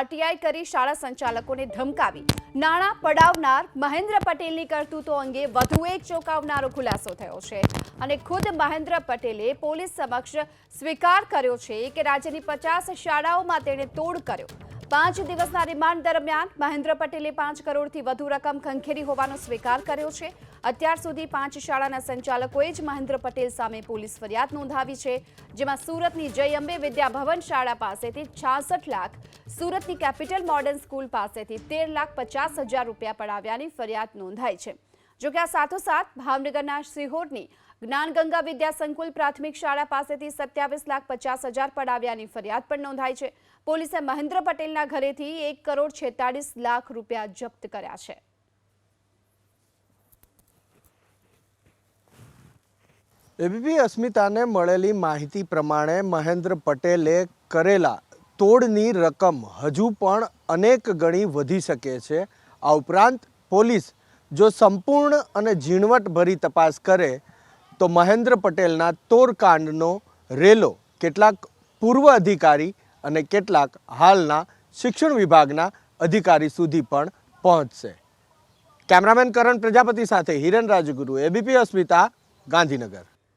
RTI કરી શાળા સંચાલકોને ધમકાવી નાણાં પડાવનાર મહેન્દ્ર પટેલની કરતૂતો અંગે વધુ એક ચોંકાવનારો ખુલાસો થયો છે અને ખુદ મહેન્દ્ર પટેલે પોલીસ સમક્ષ સ્વીકાર કર્યો છે કે રાજ્યની 50 શાળાઓમાં તેણે તોડ કર્યો। 5 દિવસના રિમાન્ડ દરમિયાન મહેન્દ્ર પટેલે 5 કરોડથી વધુ રકમ ખંખેરી હોવાનો સ્વીકાર કર્યો છે। અત્યાર સુધી 5 શાળાના સંચાલકોએ જ મહેન્દ્ર પટેલ સામે પોલીસ ફરિયાદ નોંધાવી છે, જેમાં સુરતની જય અંબે વિદ્યાભવન શાળા પાસેથી 66 લાખ, સુરતની કેપિટલ મોડર્ન સ્કૂલ પાસેથી 13,50,000 રૂપિયા પડાવ્યાની ફરિયાદ નોંધાઈ છે। જોકે આ સાથોસાથ ભાવનગરના સિહોરની જ્ઞાનગંગા વિદ્યા સંકુલ પ્રાથમિક શાળા પાસેથી 27,50,000 પડાવ્યાની ફરિયાદ પણ નોંધાઈ છે। પોલીસે મહેન્દ્ર પટેલના ઘરેથી 1,46,00,00,000 રૂપિયા જપ્ત કર્યા છે। એબીપી અસ્મિતાને મળેલી માહિતી પ્રમાણે મહેન્દ્ર પટેલે કરેલા તોડની રકમ હજુ પણ અનેક ગણી વધી શકે છે। આ ઉપરાંત પોલીસ જો સંપૂર્ણ અને ઝીણવટભરી તપાસ કરે તો મહેન્દ્ર પટેલના તોડકાંડનો રેલો કેટલાક પૂર્વ અધિકારી અને કેટલાક હાલના શિક્ષણ વિભાગના અધિકારી સુધી પણ પહોંચશે। કેમેરામેન કરણ પ્રજાપતિ સાથે હિરેન રાજગુરુ, એબીપી અસ્મિતા, ગાંધીનગર।